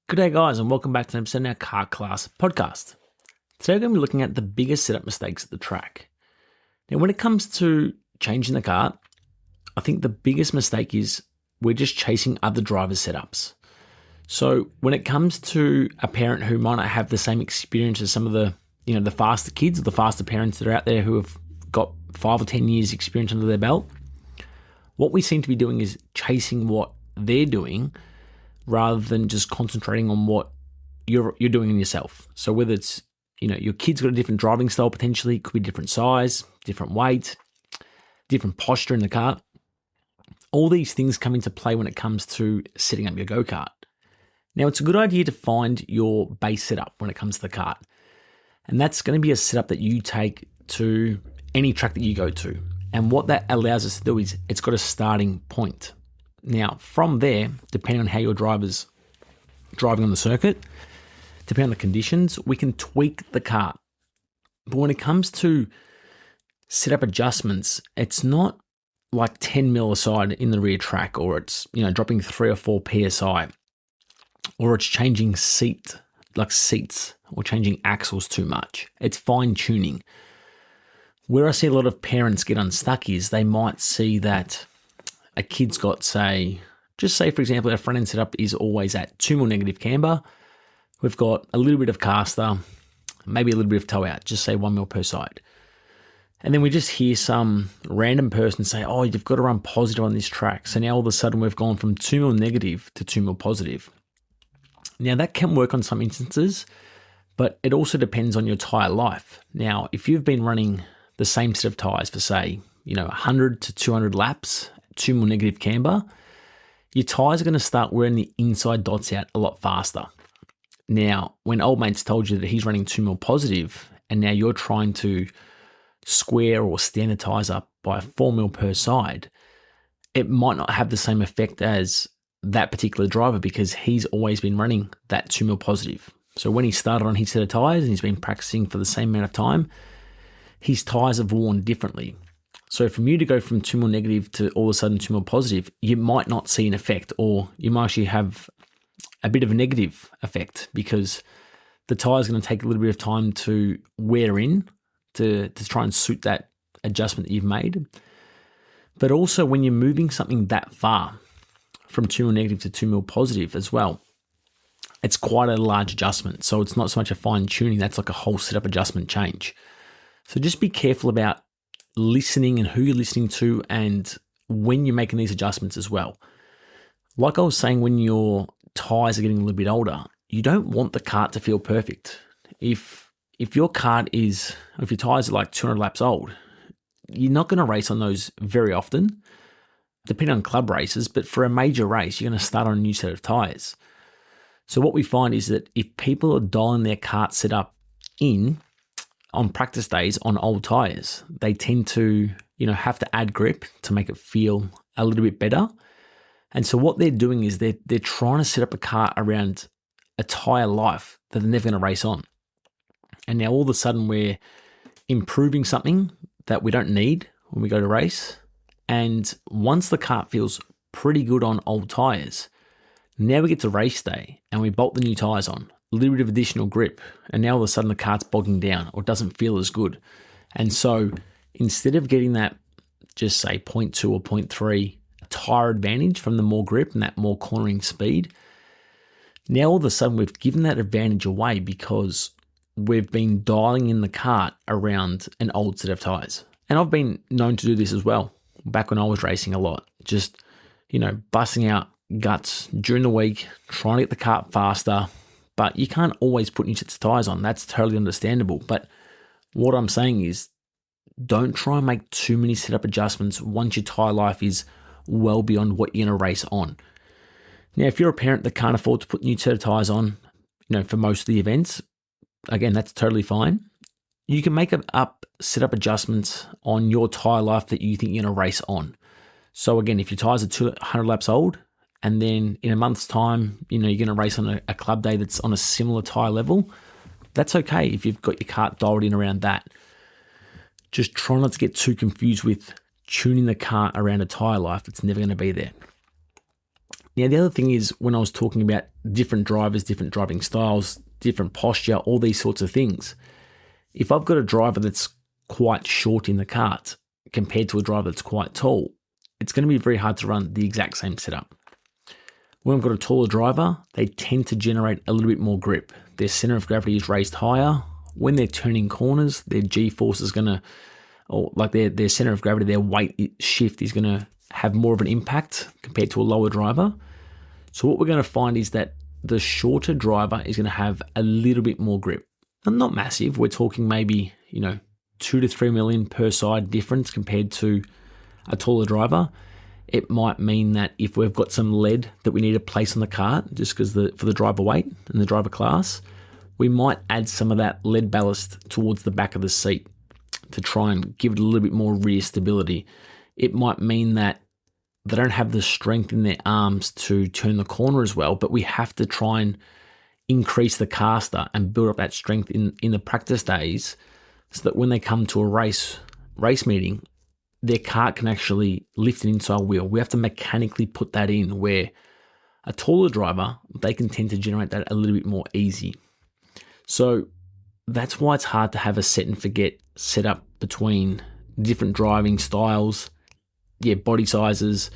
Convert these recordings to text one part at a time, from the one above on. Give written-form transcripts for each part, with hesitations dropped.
Good day, guys, and welcome back to an episode of our Kart Class Podcast. Today we're going to be looking at the biggest setup mistakes at the track. Now, when it comes to changing the kart, I think the biggest mistake is we're just chasing other drivers' setups. So when it comes to a parent who might not have the same experience as some of the faster kids or the faster parents that are out there who have got 5 or 10 years experience under their belt, what we seem to be doing is chasing what they're doing rather than just concentrating on what you're doing in yourself. So whether it's, your kid's got a different driving style potentially, it could be different size, different weight, different posture in the kart. All these things come into play when it comes to setting up your go-kart. Now, it's a good idea to find your base setup when it comes to the kart. And that's going to be a setup that you take to any track that you go to. And what that allows us to do is it's got a starting point. Now, from there, depending on how your driver's driving on the circuit, depending on the conditions, we can tweak the kart. But when it comes to setup adjustments, it's not like 10 mil aside in the rear track, or it's dropping 3 or 4 psi, or it's changing seats, or changing axles too much. It's fine tuning. Where I see a lot of parents get unstuck is they might see that a kid's got, say for example, our front end setup is always at 2 mil negative camber. We've got a little bit of caster, maybe a little bit of toe out, just say 1 mil per side. And then we just hear some random person say, oh, you've got to run positive on this track. So now all of a sudden we've gone from 2 mil negative to 2 mil positive. Now that can work on some instances, but it also depends on your tyre life. Now, if you've been running the same set of tyres for, say, 100 to 200 laps, 2 mil negative camber, your tyres are going to start wearing the inside dots out a lot faster. Now, when old mate's told you that he's running 2 mil positive, and now you're trying to square or standardise up by 4 mil per side, it might not have the same effect as that particular driver because he's always been running that 2 mil positive. So when he started on his set of tyres and he's been practicing for the same amount of time, his tyres have worn differently. So from you to go from 2 mil negative to all of a sudden 2 mil positive, you might not see an effect, or you might actually have a bit of a negative effect because the tyre is going to take a little bit of time to wear in to try and suit that adjustment that you've made. But also when you're moving something that far from 2 mil negative to 2 mil positive as well, it's quite a large adjustment. So it's not so much a fine tuning, that's like a whole setup adjustment change. So just be careful about listening and who you're listening to and when you're making these adjustments as well. Like I was saying, when your tyres are getting a little bit older, you don't want the kart to feel perfect. If your tyres are like 200 laps old, you're not going to race on those very often, depending on club races, but for a major race, you're going to start on a new set of tyres. So what we find is that if people are dialing their kart setup in on practice days on old tyres, they tend to, have to add grip to make it feel a little bit better. And so what they're doing is they're trying to set up a kart around a tyre life that they're never going to race on. And now all of a sudden we're improving something that we don't need when we go to race. And once the kart feels pretty good on old tyres, now we get to race day and we bolt the new tyres on, a little bit of additional grip, and now all of a sudden the kart's bogging down or doesn't feel as good. And so instead of getting that, just say 0.2 or 0.3 tyre advantage from the more grip and that more cornering speed, now all of a sudden we've given that advantage away because we've been dialing in the kart around an old set of tyres. And I've been known to do this as well back when I was racing a lot, just, busting out guts during the week, trying to get the kart faster. But you can't always put new sets of tyres on. That's totally understandable. But what I'm saying is don't try and make too many setup adjustments once your tyre life is well beyond what you're going to race on. Now, if you're a parent that can't afford to put new set of tyres on, for most of the events, again, that's totally fine. You can make up setup adjustments on your tyre life that you think you're going to race on. So again, if your tyres are 200 laps old, and then in a month's time, you're going to race on a club day that's on a similar tyre level, that's okay if you've got your kart dialed in around that. Just try not to get too confused with tuning the kart around a tyre life that's never going to be there. Now, the other thing is when I was talking about different drivers, different driving styles, different posture, all these sorts of things, if I've got a driver that's quite short in the kart compared to a driver that's quite tall, it's going to be very hard to run the exact same setup. When I've got a taller driver, they tend to generate a little bit more grip. Their center of gravity is raised higher. When they're turning corners, their G-force is going to, or like their center of gravity, their weight shift is going to have more of an impact compared to a lower driver. So what we're going to find is that the shorter driver is going to have a little bit more grip. And not massive. We're talking maybe, 2 to 3 million per side difference compared to a taller driver. It might mean that if we've got some lead that we need to place on the kart, just because for the driver weight and the driver class, we might add some of that lead ballast towards the back of the seat to try and give it a little bit more rear stability. It might mean that they don't have the strength in their arms to turn the corner as well, but we have to try and increase the caster and build up that strength in the practice days so that when they come to a race meeting, their kart can actually lift an inside wheel. We have to mechanically put that in, where a taller driver, they can tend to generate that a little bit more easy. So that's why it's hard to have a set and forget setup between different driving styles, body sizes,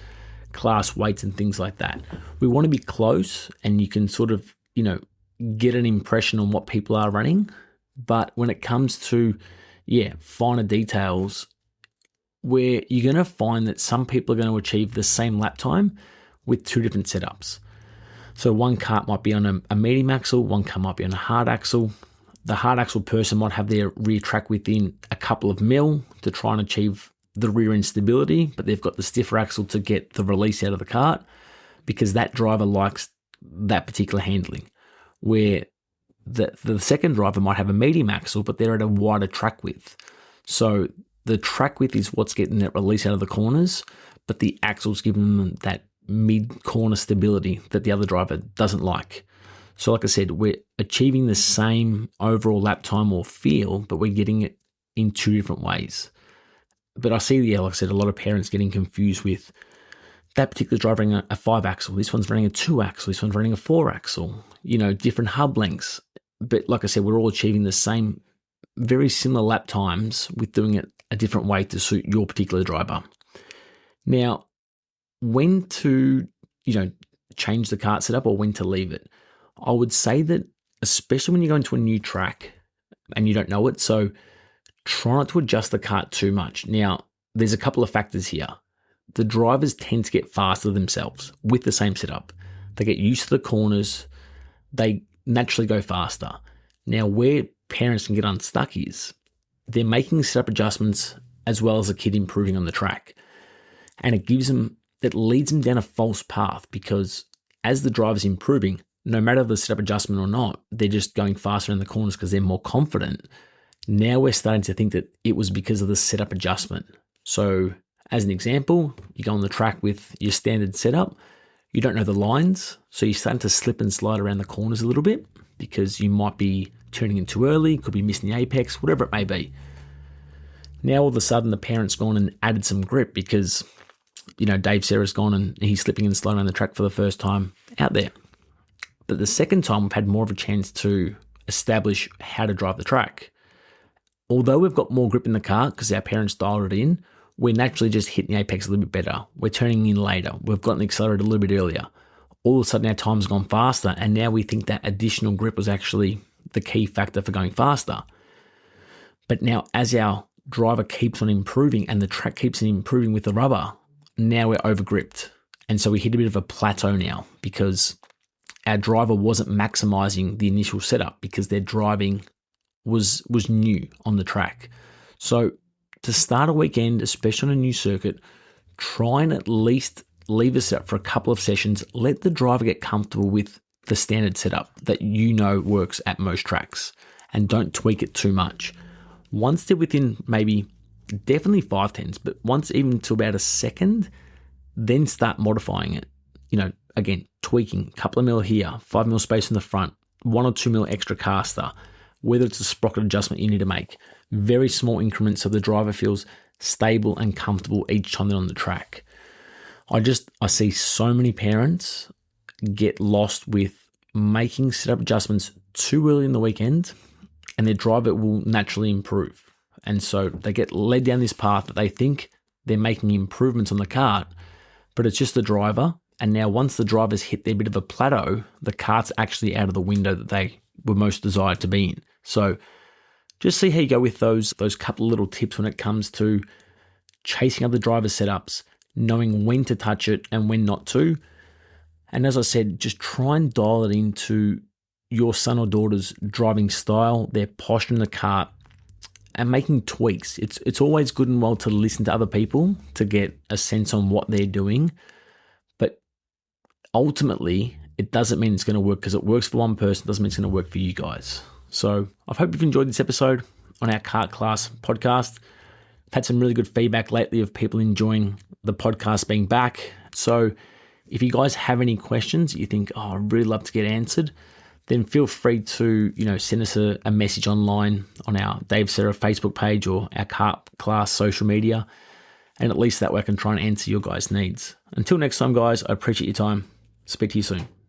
class weights and things like that. We want to be close and you can sort of, get an impression on what people are running. But when it comes to, finer details, where you're going to find that some people are going to achieve the same lap time with two different setups. So one kart might be on a medium axle, one kart might be on a hard axle. The hard axle person might have their rear track within a couple of mil to try and achieve the rear end stability, but they've got the stiffer axle to get the release out of the kart because that driver likes that particular handling. Where the second driver might have a medium axle, but they're at a wider track width. So the track width is what's getting that release out of the corners, but the axle's giving them that mid-corner stability that the other driver doesn't like. So like I said, we're achieving the same overall lap time or feel, but we're getting it in two different ways. But I see, like I said, a lot of parents getting confused with that particular driver running a 5-axle, this one's running a 2-axle, this one's running a 4-axle, different hub lengths. But like I said, we're all achieving the same, very similar lap times with doing it a different way to suit your particular driver. Now, when to, change the kart setup or when to leave it? I would say that especially when you go into a new track and you don't know it, so try not to adjust the kart too much. Now, there's a couple of factors here. The drivers tend to get faster themselves with the same setup. They get used to the corners. They naturally go faster. Now, where parents can get unstuck is they're making setup adjustments as well as the kid improving on the track. And it leads them down a false path because as the driver's improving, no matter the setup adjustment or not, they're just going faster in the corners because they're more confident. Now we're starting to think that it was because of the setup adjustment. So as an example, you go on the track with your standard setup, you don't know the lines, so you're starting to slip and slide around the corners a little bit because you might be turning in too early, could be missing the apex, whatever it may be. Now all of a sudden the parent's gone and added some grip because, Dave Sera's gone and he's slipping and sliding around the track for the first time out there. But the second time we've had more of a chance to establish how to drive the track. Although we've got more grip in the car because our parents dialed it in, we're naturally just hitting the apex a little bit better. We're turning in later. We've gotten accelerated a little bit earlier. All of a sudden our time's gone faster and now we think that additional grip was actually the key factor for going faster. But now as our driver keeps on improving and the track keeps on improving with the rubber, now we're over gripped. And so we hit a bit of a plateau now because our driver wasn't maximizing the initial setup because their driving was new on the track. So to start a weekend, especially on a new circuit, try and at least leave a setup for a couple of sessions. Let the driver get comfortable with the standard setup that works at most tracks and don't tweak it too much. Once they're within maybe definitely 5/10s, but once even to about a second, then start modifying it. Again, tweaking, a couple of mil here, 5 mil space in the front, 1 or 2 mil extra caster, whether it's a sprocket adjustment you need to make. Very small increments so the driver feels stable and comfortable each time they're on the track. I see so many parents get lost with making setup adjustments too early in the weekend, and their driver will naturally improve. And so they get led down this path that they think they're making improvements on the kart, but it's just the driver. And now once the drivers hit their bit of a plateau, the kart's actually out of the window that they were most desired to be in. So just see how you go with those couple of little tips when it comes to chasing other driver setups, knowing when to touch it and when not to. And as I said, just try and dial it into your son or daughter's driving style, their posture in the kart, and making tweaks. It's always good and well to listen to other people to get a sense on what they're doing. But ultimately, it doesn't mean it's going to work because it works for one person. It doesn't mean it's going to work for you guys. So I hope you've enjoyed this episode on our Kart Class podcast. I've had some really good feedback lately of people enjoying the podcast being back. So if you guys have any questions you think, I'd really love to get answered, then feel free to, send us a message online on our Dave Sera Facebook page or our Kart Class social media. And at least that way I can try and answer your guys' needs. Until next time, guys, I appreciate your time. Speak to you soon.